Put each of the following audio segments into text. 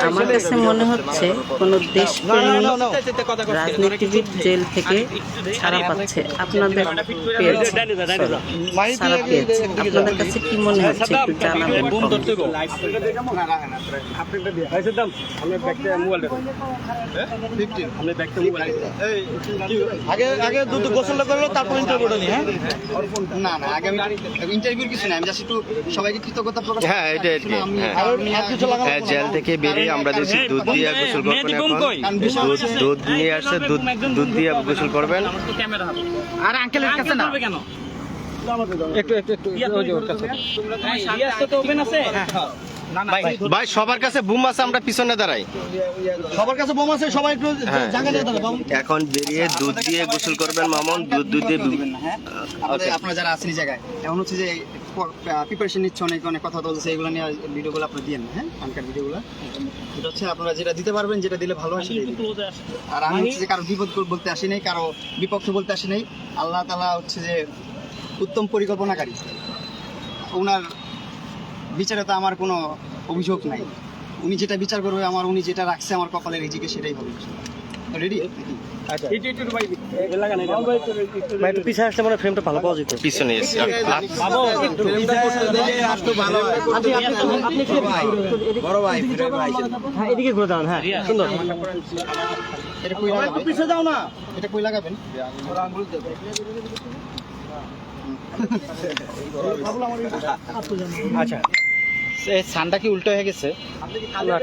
আমার কাছে মনে হচ্ছে কোনো দেশপ্রেমী রাজনীতিবিদ জেল থেকে ছাড়া পাচ্ছে। আপনাদের পেয়েছে, ছাড়া পেয়েছে, আপনাদের কাছে কি মনে হচ্ছে একটু জানাবেন। আগে দুধ গোসল করলো তারপর ইন্টারভিউটা নিই। হ্যাঁ না না, আগে আমি ইন্টারভিউর কিছু না, আমি জাস্ট একটু সবাইকে কৃতজ্ঞতা প্রকাশ। হ্যাঁ এটা জেল থেকে বেরিয়ে আমরা দেখছি দুধ দিয়ে গোসল করবেন। এখন দুধ নিয়ে আসছে, দুধ দিয়ে গোসল করবেন। আর আঙ্কেলের কাছে না কেন? ভাই সবার কাছে বুম আছে, আমরা পিছনে দাঁড়াই। সবার কাছে বোম আছে, সবাই একটু জায়গা দিয়ে দাঁড়াও। এখন বেরিয়ে দুধ দিয়ে গোসল করবেন মামুন। দুধ দিয়ে আপনারা যারা আছেন এই জায়গায়, এমন হচ্ছে যে প্রিপারেশন নিচ্ছে, অনেক কথা বলছে, এগুলো নিয়ে ভিডিওগুলো আপনারা দিন। হ্যাঁ, আনকার ভিডিওগুলো এটা হচ্ছে আপনারা যেটা দিতে পারবেন, যেটা দিলে ভালো আসে। আর আমি হচ্ছে যে কারো বিপদ বলতে আসি নাই, কারো বিপক্ষ বলতে আসি নাই। আল্লাহ তাআলা হচ্ছে যে উত্তম পরিকল্পনাকারী, ওনার বিচারে তো আমার কোনো অভিযোগ নাই। উনি যেটা বিচার করবে, উনি যেটা রাখছে আমার কপালে রিজিকে, সেটাই হবে। রেডি? পিছিয়ে আসলে মানে ফ্রেমটা ভালো পাওয়া যেত। পিছনে এসে এদিকে ঘুরে দাঁড়ান। হ্যাঁ, সুন্দর। পিছিয়ে যাও না। এটা কই লাগাবেন? আচ্ছা, সানটা কি উল্টো হয়ে গেছে?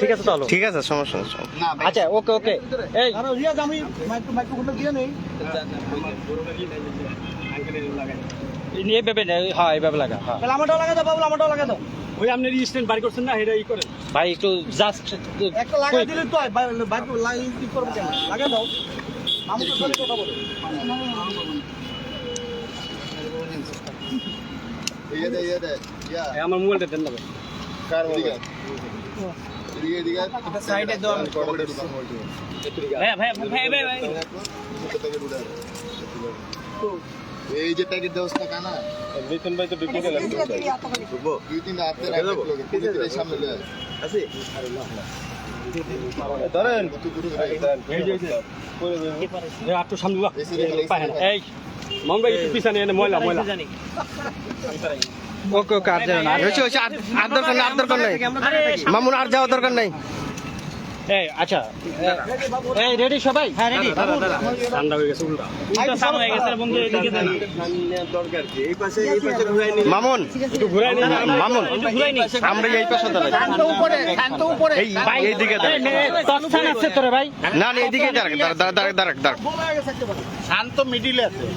ঠিক আছে, চলো। ঠিক আছে, সমস্যা নেই। না আচ্ছা, ওকে। এই রিয়াজ, আমি মাইক্রোফোনটা দিয়ে নেই। এইভাবে লাগা। তাহলে আমারটাও লাগা দাও, বাবুল, আমারটাও লাগা দাও। ওই আপনি রিস্টেন্ট বাড়ি করছেন না, এটা ই করেন ভাই, একটু জাস্ট একটা লাগা দিলে তো বাইক ই করবে কেন? লাগা দাও। আমি তো বলি কথা বলো। আমার মোবাইলটা দেন না ভাই। সাইডে দাও। ভাই এই যে প্যাকেট দেওয়া কানা বেতন ভাই তো ঢুকে গেল। দুই তিন হাতে রাখতে সামনে আছে ধরেন একটু সামনে এই মন ভাই একটু পিছনে এনে ময়লা ওকে আর দরকার নাই মামুন, আর যাওয়ার দরকার নাই। এই আচ্ছা, এই রেডি সবাই? হ্যাঁ রেডি। ঠান্ডা হয়ে গেছে, উল্টা সামনে হয়ে গেছে বন্ধু। এদিকে দেন দরকার কি? এই পাশে ঘুরাই নি মামুন, একটু ঘুরাই নি। মামুন ঘুরাই নি, আমরা এই পাশে দাঁড়াই। শান্ত উপরে এই দিকে দাঁড়াই। তৎক্ষণ আছে তোরে ভাই। না এইদিকে দাঁড়াক। শান্ত মিডিলে আছে।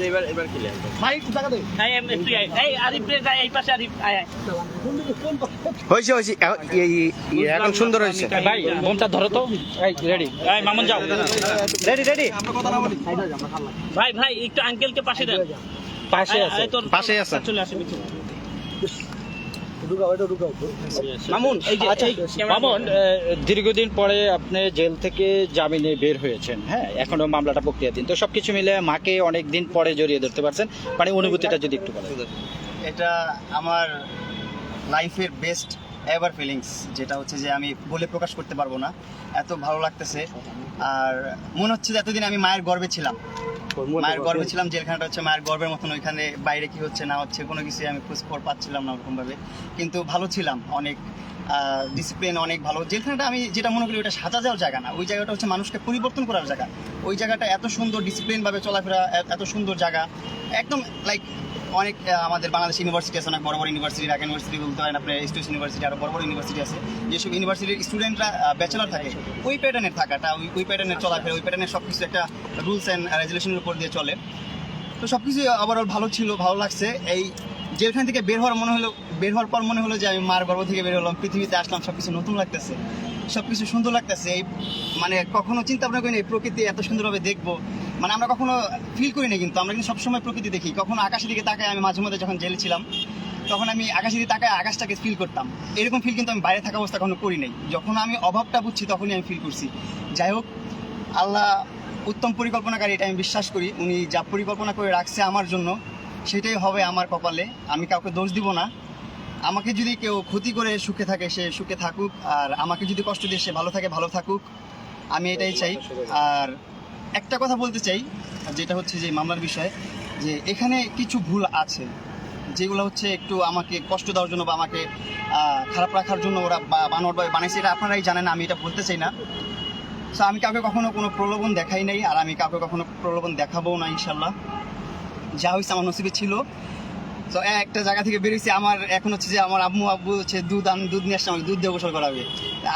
এবার ক্লিয়ার মাইক জায়গা দে। এই আরিফ রে, এই পাশে আরিফ আয়। হয়েছে এখন সুন্দর হয়েছে। ভাই বোমটা ধরো তো। এই রেডি? এই মামুন যাও। রেডি। ভাই একটু আঙ্কেলকে পাশে দেন। পাশে আছে, পাশে আছে। চলে আসে পিছনে। মামুন, মামুন, দীর্ঘদিন পরে আপনি জেল থেকে জামিনে বের হয়েছেন। হ্যাঁ, এখনো মামলাটা প্রক্রিয়াধীন। তো সবকিছু মিলে মাকে অনেক দিন পরে জড়িয়ে ধরতে পারছেন, মানে অনুভূতিটা যদি একটু বলেন। এটা আমার লাইফের বেস্ট এভার ফিলিংস, যেটা হচ্ছে যে আমি বলে প্রকাশ করতে পারবো না। এত ভালো লাগতেছে। আর মনে হচ্ছে যে এতদিন আমি মায়ের গর্বে ছিলাম, জেলখানাটা হচ্ছে মায়ের গর্বের মতন। ওইখানে বাইরে কি হচ্ছে না হচ্ছে কোনো কিছু আমি খোঁজখবর পাচ্ছিলাম না ওরকমভাবে, কিন্তু ভালো ছিলাম। অনেক ডিসিপ্লিন, অনেক ভালো। জেলখানাটা আমি যেটা মনে করি ওটা সাজা যাওয়ার জায়গা না, ওই জায়গাটা হচ্ছে মানুষকে পরিবর্তন করার জায়গা। ওই জায়গাটা এত সুন্দর, ডিসিপ্লিনভাবে চলাফেরা, এত সুন্দর জায়গা, একদম লাইক অনেক আমাদের বাংলাদেশ ইউনিভার্সিটি আছে, অনেক বড় বড় ইউনিভার্সিটি, ঢাকা ইউনিভার্সিটি বলতে পারেন, আপনার এসটিএস ইউনিভার্সিটি, আরও বড় বড় ইউনিভার্সিটি আছে। যেসব ইউনিভার্সিটির স্টুডেন্টরা ব্যাচেলার থাকে, ওই প্যাটার্নের থাকাটা, ওই প্যাটার্নের চলাফেরা, ওই প্যাটার্নের সব কিছু একটা রুলস অ্যান্ড রেগুলেশনের উপর দিয়ে চলে। তো সব কিছুই ওভারঅল ভালো ছিল, ভালো লাগছে। এই জেলখান থেকে বের হওয়ার পর মনে হলো যে আমি মার গর্ভ থেকে বের হলাম, পৃথিবীতে আসলাম, সব কিছু নতুন লাগতেছে, সব কিছু সুন্দর লাগতেছে। এই মানে কখনো চিন্তা ভাবনা করিনি প্রকৃতি এত সুন্দরভাবে দেখবো, মানে আমরা কখনো ফিল করি না। কিন্তু আমরা কিন্তু সবসময় প্রকৃতি দেখি। কখনো আকাশের দিকে তাকায়, আমি মাঝে মধ্যে যখন জেলে ছিলাম তখন আমি আকাশের দিকে তাকায় আকাশটাকে ফিল করতাম। এরকম ফিল কিন্তু আমি বাইরে থাকা অবস্থা কখনো করি নাই। যখন আমি অভাবটা বুঝছি তখনই আমি ফিল করছি। যাই হোক, আল্লাহ উত্তম পরিকল্পনাকারী, এটা আমি বিশ্বাস করি। উনি যা পরিকল্পনা করে রাখছে আমার জন্য, সেটাই হবে আমার কপালে। আমি কাউকে দোষ দিব না। আমাকে যদি কেউ ক্ষতি করে সুখে থাকে সে সুখে থাকুক, আর আমাকে যদি কষ্ট দিয়ে সে ভালো থাকে ভালো থাকুক, আমি এটাই চাই। আর একটা কথা বলতে চাই, যেটা হচ্ছে যে মামলার বিষয়, যে এখানে কিছু ভুল আছে যেগুলো হচ্ছে একটু আমাকে কষ্ট দেওয়ার জন্য বা আমাকে খারাপ রাখার জন্য ওরা বানোয়ারভাবে বানাইছে, এটা আপনারাই জানেন, আমি এটা বলতে চাই না। সো আমি কাউকে কখনো কোনো প্রলোভন দেখাই নাই, আর আমি কাউকে কখনো প্রলোভন দেখাবো না ইনশাল্লাহ। যা হয়েছে আমার নসিবে ছিল। তো একটা জায়গা থেকে বেরিয়েছি, আমার এখন হচ্ছে যে আমার আব্বু হচ্ছে দুধ নিয়ে আসছে, আমাকে দুধ দিয়ে গোসল করাবে।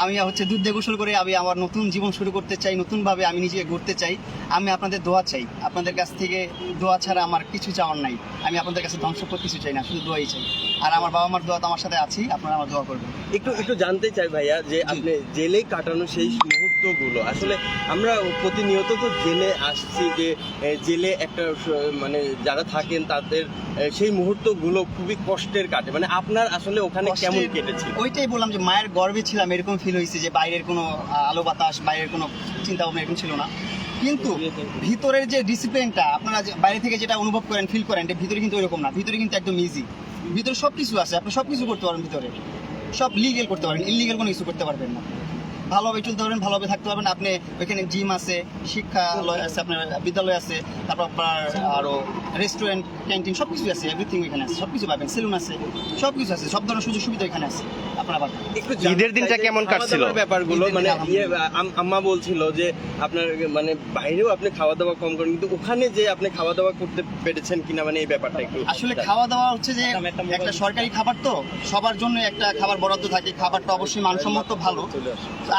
আমি হচ্ছে দুধ দিয়ে গোসল করে আমি আমার নতুন জীবন শুরু করতে চাই, নতুনভাবে আমি নিজেকে গড়তে চাই। আমি আপনাদের দোয়া চাই, আপনাদের কাছ থেকে দোয়া ছাড়া আমার কিছু চাওয়ার নাই। আমি আপনাদের কাছে ধন সম্পদ কিছু চাই না, শুধু দোয়াই চাই। আর আমার বাবা মার দোয়া তো আমার সাথে আছেই, আপনারা আমার দোয়া করবেন। একটু জানতে চাই ভাইয়া, যে আপনি জেলে কাটানো সেই মুহূর্তগুলো, আসলে আমরা প্রতিনিয়ত তো জেলে আসছি, যে জেলে একটা মানে যারা থাকেন তাদের সেই মুহূর্তগুলো খুবই কষ্টের কাটে, মানে আপনার আসলে ওখানে কেমন কেটেছে? ওইটাই বললাম যে মায়ের গর্বে ছিলাম, এরকম ফিল হয়েছে যে বাইরের কোনো আলো বাতাস, বাইরের কোনো চিন্তা ভাবনা এরকম ছিল না। কিন্তু ভিতরের যে ডিসিপ্লিনটা আপনারা বাইরে থেকে যেটা অনুভব করেন, ফিল করেন, ভিতরে কিন্তু ওইরকম না। ভিতরে কিন্তু একদম ইজি, ভিতরে সব কিছু আছে, আপনি সব কিছু করতে পারেন, ভিতরে সব লিগেল করতে পারবেন, ইলিগেল কোনো কিছু করতে পারবেন না। ভালোভাবে চলতে পারবেন, ভালোভাবে থাকতে পারবেন। আপনি ওইখানে জিম আছে, শিক্ষালয় আছে, আপনার বিদ্যালয় আছে, তারপর আপনার আরও রেস্টুরেন্ট, ক্যান্টিন সব কিছু আছে, এভরিথিং এখানে আছে, সব কিছু পাবেন, সেলুন আছে, সব কিছু আছে, সব ধরনের সুযোগ সুবিধা এখানে আছে আপনারা পাবেন। ঈদের দিনটা কেমন কাটছিল ব্যাপারগুলো? মানে আম্মা বলছিল যে আপনার মানে বাইরেও আপনি খাওয়া দাওয়া কম করেন, কিন্তু ওখানে যে আপনি খাওয়া দাওয়া করতে পেরেছেন কিনা, মানে এই ব্যাপারটা একটু। আসলে খাওয়া দাওয়া হচ্ছে যে একটা সরকারি খাবার, তো সবার জন্য একটা খাবার বরাদ্দ থাকে, খাবারটা অবশ্যই মানসম্মত ভালো।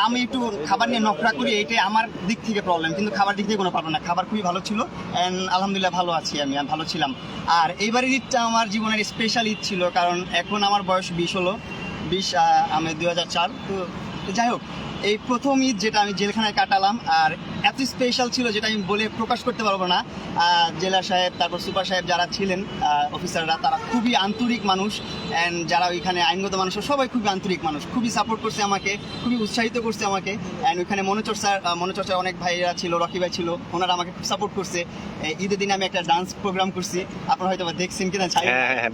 আমি একটু খাবার নিয়ে নকরা করি, এইটাই আমার দিক থেকে প্রবলেম, কিন্তু খাবার দিক থেকে কোনো প্রবলেম না। খাবার খুবই ভালো ছিল, অ্যান্ড আলহামদুলিল্লাহ ভালো আছি, আমি ভালো ছিলাম। আর এইবারের ঈদটা আমার জীবনের স্পেশাল ঈদ ছিল, কারণ এখন আমার বয়স 20 হলো, 20 আমি 2004। তো যাই হোক, এই প্রথম ঈদ যেটা আমি জেলখানায় কাটালাম, আর এত স্পেশাল ছিল যেটা আমি বলে প্রকাশ করতে পারবো না। জেলা সাহেব, তারপর সুপার সাহেব যারা ছিলেন অফিসাররা, তারা খুবই আন্তরিক মানুষ, অ্যান্ড যারা ওইখানে আইনগত মানুষ সবাই খুবই আন্তরিক মানুষ, খুবই সাপোর্ট করছে আমাকে, খুবই উৎসাহিত করছে আমাকে। অ্যান্ড ওইখানে মনোচর্চার অনেক ভাইরা ছিল, রকি ভাই ছিল, ওনারা আমাকে খুব সাপোর্ট করছে। ঈদের দিনে আমি একটা ডান্স প্রোগ্রাম করছি, আপনারা হয়তো দেখছেন কিনা,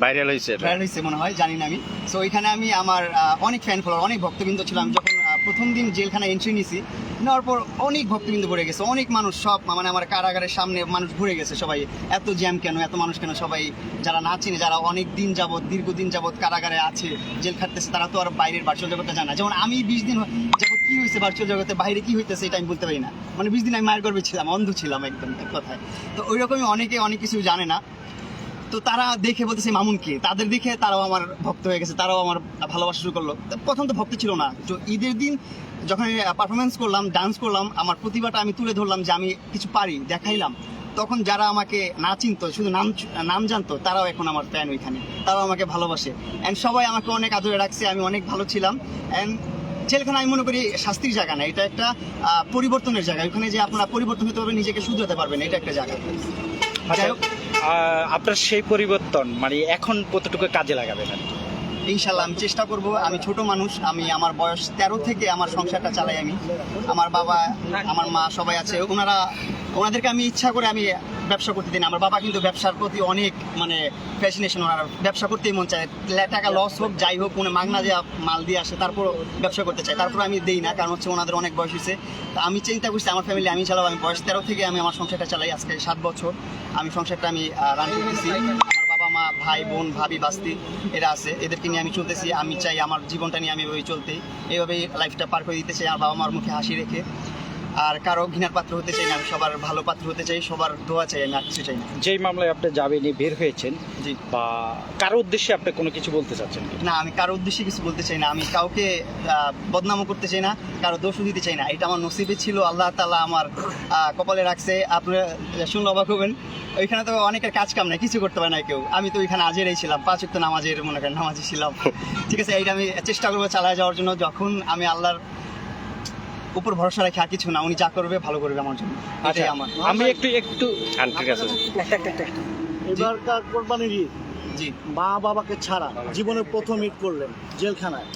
ভাইরাল হয়েছে মনে হয়, জানি না আমি। সো ওইখানে আমি আমার অনেক ফ্যান ফলোয়ার, অনেক ভক্তবৃন্দ ছিল। আমি যখন প্রথম দিন জেলখানায় এন্ট্রি নিয়েছি, নেওয়ার পর অনেক ভক্তবৃন্দ ভরে গেছে, অনেক মানুষ, সব মানে আমার কারাগারের সামনে মানুষ ভরে গেছে। সবাই এত জ্যাম কেন, এত মানুষ কেন? সবাই যারা না চিনে, যারা অনেক দিন যাবত, দীর্ঘদিন যাবত কারাগারে আছে, জেল খাটতেছে, তারা তো আর বাইরের ভার্চুয়াল জগৎটা জানা। যেমন আমি 20 দিন যাবত কি হয়েছে ভার্চুয়াল জগতে, বাইরে কি হইতেছে এটা আমি বলতে পারি না। মানে 20 দিন আমি মায়ের গর্বে ছিলাম, অন্ধ ছিলাম একদম, এক কথায়। তো ওই রকমই অনেকে অনেক কিছু জানে না। তো তারা দেখে বলতেছে মামুনকে, তাদের দেখে তারাও আমার ভক্ত হয়ে গেছে, তারাও আমার ভালোবাসা শুরু করলো। প্রথম তো ভক্ত ছিল না, তো ঈদের দিন যখন পারফরমেন্স করলাম, ডান্স করলাম, আমার প্রতিভাটা আমি তুলে ধরলাম যে আমি কিছু পারি, দেখাইলাম, তখন যারা আমাকে না চিনতো, শুধু নাম জানতো, তারাও এখন আমার ফ্যান ওইখানে, তারাও আমাকে ভালোবাসে। অ্যান্ড সবাই আমাকে অনেক আদরে রাখছে, আমি অনেক ভালো ছিলাম। অ্যান্ড জেলখানা আমি মনে করি শাস্তির জায়গা না, এটা একটা পরিবর্তনের জায়গা। ওখানে যে আপনারা পরিবর্তন হতে পারবেন, নিজেকে শুধরাতে পারবেন, এটা একটা জায়গা। যাই হোক, আপনার সেই পরিবর্তন মানে এখন কতটুকু কাজে লাগাবেন? ইনশাল্লাহ আমি চেষ্টা করব। আমি ছোট মানুষ, আমি আমার বয়স 13 থেকে আমার সংসারটা চালাই আমি। আমার বাবা, আমার মা সবাই আছে, ওনাদেরকে আমি ইচ্ছা করে আমি ব্যবসা করতে দিই না। আমার বাবা কিন্তু ব্যবসার প্রতি অনেক মানে ফ্যাসিনেশন, ওনার ব্যবসা করতেই মন চায়, টাকা লস হোক যাই হোক, উনি মাগনা যে মাল দিয়ে আসে তারপর ব্যবসা করতে চাই, তারপর আমি দেই না, কারণ হচ্ছে ওনাদের অনেক বয়স হয়েছে। তো আমি চিন্তা করছি আমার ফ্যামিলি আমি চালাবো। আমি বয়স 13 থেকে আমি আমার সংসারটা চালাই, আজকে 7 বছর আমি সংসারটা আমি রান করতেছি। আমার বাবা মা, ভাই বোন, ভাবি, বাস্তি এরা আছে, এদেরকে নিয়ে আমি চলতেছি। আমি চাই আমার জীবনটা নিয়ে আমি ওই চলতে, এইভাবেই লাইফটা পার করে দিতে চাই, আমার বাবা মার মুখে হাসি রেখে। আর কারো ঘৃণার পাত্র হতে চাই না, আমি সবার ভালো পাত্র হতে চাই, সবার দোয়া চাই, আমি আর কিছু চাই না। যেই মামলায় আপনি জামিনে বের হয়েছেন, জি, বা কারো উদ্দেশ্যে আপনি কোনো কিছু বলতে চাচ্ছেন? না, আমি কারো উদ্দেশ্যে কিছু বলতে চাই না, আমি কাউকে বদনামও করতে চাই না, কারো দোষও দিতে চাই না। এটা আমার নসিবে ছিল, আল্লাহ তাআলা আমার কপালে রাখছে। আপনারা শুনলে অবাক হবেন, ওইখানে তো অনেকের কাজ কাম নাই, কিছু করতে পারে না কেউ। আমি তো ওইখানে আজেরাই ছিলাম, 5 ওয়াক্ত নামাজের মনে করেন নামাজি ছিলাম। ঠিক আছে, এইটা আমি চেষ্টা করবো চালায় যাওয়ার জন্য। যখন আমি আল্লাহর উপর ভরসা রাখি, আর কিছু না, উনি যা করবে ভালো করবে আমার জন্য, এটাই আমার। আমি একটু ঠিক আছে। এবারকার কোরবানির ঈদ, জি, মা বাবাকে ছাড়া জীবনের প্রথম ঈদ করলেন জেলখানায়।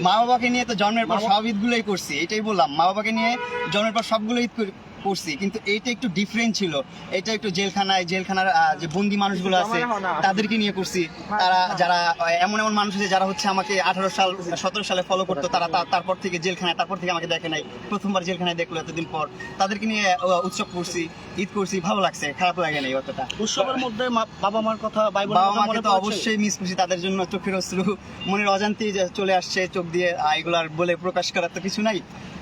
মা বাবাকে নিয়ে তো জন্মের পর সব ঈদগুলোই করছি, এটাই বললাম। মা বাবাকে নিয়ে জন্মের পর সবগুলো ঈদ করছি, কিন্তু এইটা একটু ডিফারেন্ট ছিল। এটা একটু জেলখানার যে বন্দি মানুষগুলো আছে তাদেরকে নিয়ে করছি। তারা যারা এমন মানুষ আছে যারা হচ্ছে আমাকে 17 সালে ফলো করতো, তারা তারপর থেকে জেলখানায়, তারপর থেকে আমাকে দেখে নাই, প্রথমবার জেলখানায় দেখলো এতদিন পর। তাদেরকে নিয়ে উৎসব করছি, ঈদ করছি, ভালো লাগছে, খারাপ লাগে নাই অতটা। উৎসবের মধ্যে বাবা মার কথা, ভাই বোনের বাবা কথা মাকে মনে তো পড়েছে? অবশ্যই মিস করছি, তাদের জন্য চোখের অশ্রু মনের অজান্তেই যে চলে আসছে চোখ দিয়ে। এগুলার বলে প্রকাশ করার তো কিছু নাই।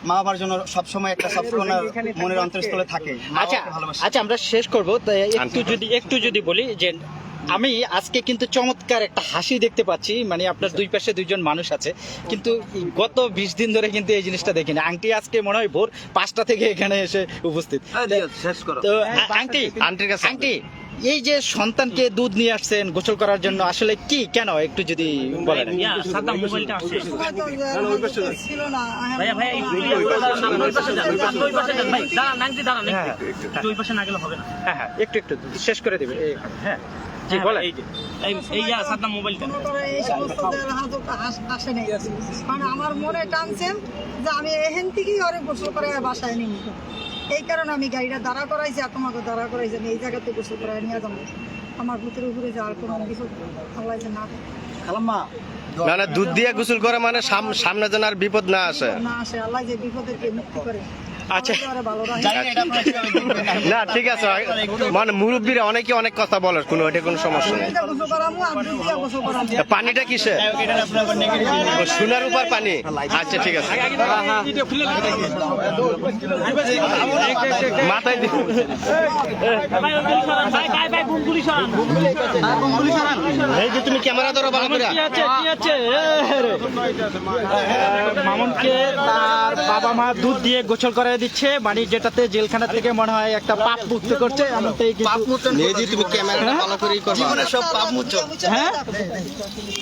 মা বাবার জন্য সবসময় একটা সফটকর্নার মনের অন্তরস্থলে থাকে। মা আচ্ছা বাবাকে ভালোবাসি। আচ্ছা, আমরা শেষ করবো, তাই একটু যদি বলি যে আমি আজকে কিন্তু চমৎকার একটা হাসি দেখতে পাচ্ছি, মানে আপনার দুই পাশে দুইজন মানুষ আছে, কিন্তু গত 20 দিন ধরে কিন্তু এই জিনিসটা দেখিনি। আংটি আজকে মনে হয় ভোর 5টা থেকে এখানে এসে উপস্থিত। তো আংটি, এই যে সন্তানকে দুধ নিয়ে আসছেন গোসল করার জন্য, আসলে কি কেন একটু যদি বলেন। হ্যাঁ, একটু শেষ করে দেবে। হ্যাঁ জি বলেন। মানে আমার মনে টানছেন যে আমি এখান থেকেই অনেক গোসল করে বাসায় নিয়ে নিব, এই কারণে আমি গাড়িটা দাঁড়া করাইছি আর তোমাকে দাঁড়া করাইছি। আমি এই জায়গাতে গোসল করে নিয়ে যাবো, আমার ভিতরে উপরে যাওয়ার কোনো কিছু আল্লাহ না খালাম্মা, না না, দুধ দিয়ে গোসল করে মানে সামনে যেন আর বিপদ না আসে। না আসে, আল্লাহ যে বিপদেরকে মুক্তি করে। আচ্ছা। ভালো রাখে। জানি না এটা আপনারা কিভাবে দেখবেন। না ঠিক আছে, মানে মুরব্বীরা অনেকে অনেক কথা বলে, কোনো সমস্যা নেই। গোসল করামু আর দুধ দিয়ে গোসল করামু। পানিটা কিসে? এটা আপনারা আবার নেগেটিভ ও, সোনার উপর পানি। আচ্ছা ঠিক আছে, মাথায় এই যে তুমি ক্যামেরা ধরো ভালো করে। মামুনকে তার বাবা মা দুধ দিয়ে গোসল করে দিচ্ছে, মানে যেটাতে জেলখানা থেকে মনে হয় একটা পাপ মুক্ত করছে, এমনটাই কিন্তু। এই যে তুমি ক্যামেরাটা ভালো করেই করবা। জীবনে সব পাপ মুচো। হ্যাঁ,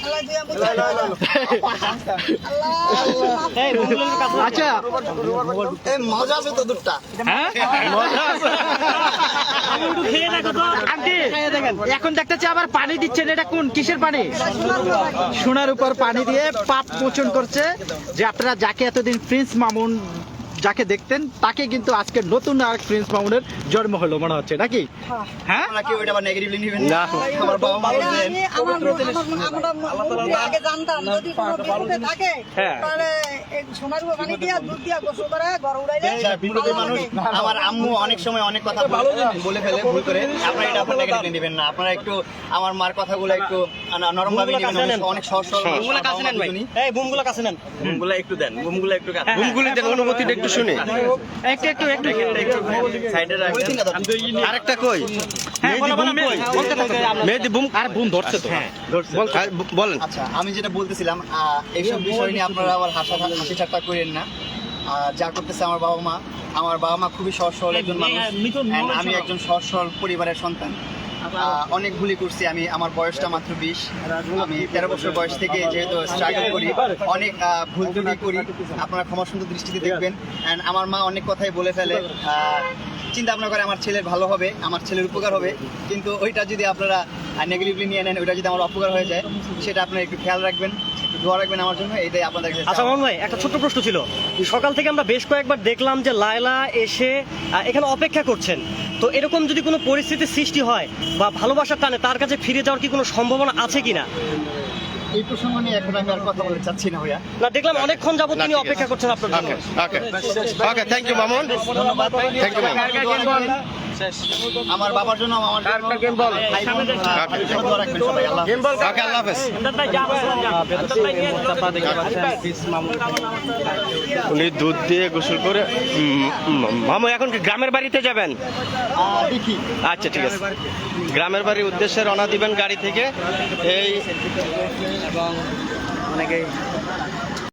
আল্লাহ দিয়ে আচ্ছা, এই মজা আছে তো দুধটা। হ্যাঁ মজা আছে। আন্টি, এখন দেখতেছি আবার পানি দিচ্ছেন, এটা কোন কিসের পানি? সোনার উপর পানি দিয়ে পাপ মোচন করছে। যে আপনারা যাকে এতদিন প্রিন্স মামুন যাকে দেখতেন, তাকে কিন্তু আজকে নতুন আর প্রিন্স মামুনের জন্ম হলো মনে হচ্ছে, নাকি? হ্যাঁ, আপনারা কেউ এটা আবার নেগেটিভলি নেবেন না। আমার বাবা মা বলছেন আমরা আগে জানতাম যদি কোনো বিপদে থাকে তাহলে এই সোনার উপর পানি দিয়া দুধ দিয়া গোসল করে ঘর উড়াইলে বিপদের মানুষ। আমার আম্মু অনেক সময় অনেক কথা বলে ফেলে ভুল করে। আপনারা এটা আপনারা নেগেটিভলি নেবেন না। আপনারা একটু আমার মার কথাগুলো একটু নরম ভাবে নেবেন। অনেক সহজ সরল বুমগুলো কাছে নেন ভাই। এই বুমগুলো কাছে নেন, বুমগুলো একটু দেন, বুমগুলো একটু কাছে। বুমগুলি দেখো, অনুভূতিটা একটু শুনি। একটু সাইডে রাখেন। আরেকটা কই, মেহেদি বুম আর বুম ধরছে তো। বলেন। আচ্ছা, আমি যেটা বলতেছিলাম, এইসব বিষয় নিয়ে আপনারা আবার হাসি ঠাট্টা করেন না। যা করতেছে আমার বাবা মা খুবই সহজ সরল একজন মানুষ। And আমি একজন সহজ সরল পরিবারের সন্তান। অনেক ভুলই করছি আমি। আমার বয়সটা মাত্র 20। আমি 13 বছর বয়স থেকে যেহেতু স্ট্রাগল করি, অনেক ভুল ত্রুটি করি। আপনারা ক্ষমা সুন্দর দৃষ্টিতে দেখবেন। অ্যান্ড আমার মা অনেক কথাই বলে ফেলে, চিন্তা ভাবনা করে আমার ছেলের ভালো হবে, আমার ছেলের উপকার হবে, কিন্তু ওইটা যদি আপনারা নেগেটিভলি নিয়ে নেন, ওইটা যদি আমার অপকার হয়ে যায়, সেটা আপনারা একটু খেয়াল রাখবেন, একটু দোয়া রাখবেন আমার জন্য। এইটাই আপনাদের কাছে। আচ্ছা মামুন ভাই, একটা ছোট্ট প্রশ্ন ছিল। সকাল থেকে আমরা বেশ কয়েকবার দেখলাম যে লায়লা এসে এখানে অপেক্ষা করছেন, তো এরকম যদি কোনো পরিস্থিতির সৃষ্টি হয় বা ভালোবাসার টানে তার কাছে ফিরে যাওয়ার কি কোনো সম্ভাবনা আছে কিনা? এই প্রসঙ্গ নিয়ে এখন আমি আর কথা বলতে চাচ্ছি না ভাইয়া। না, দেখলাম অনেকক্ষণ যাবত তিনি অপেক্ষা করছেন আপনার জন্য। Okay, thank you Mamun. Thank you Mamun. আমার বাবার জন্য, আমার ভাই বোন, দোয়া রাখবেন সবাই। আল্লাহ হাফেজ। ওকে, আল্লাহ হাফেজ। উনি দুধ দিয়ে গোসল করে মামু এখন কি গ্রামের বাড়িতে যাবেন? দেখি। আচ্ছা ঠিক আছে, গ্রামের বাড়ির উদ্দেশ্যে রওনা দিবেন গাড়ি থেকে। এই এবং অনেকেই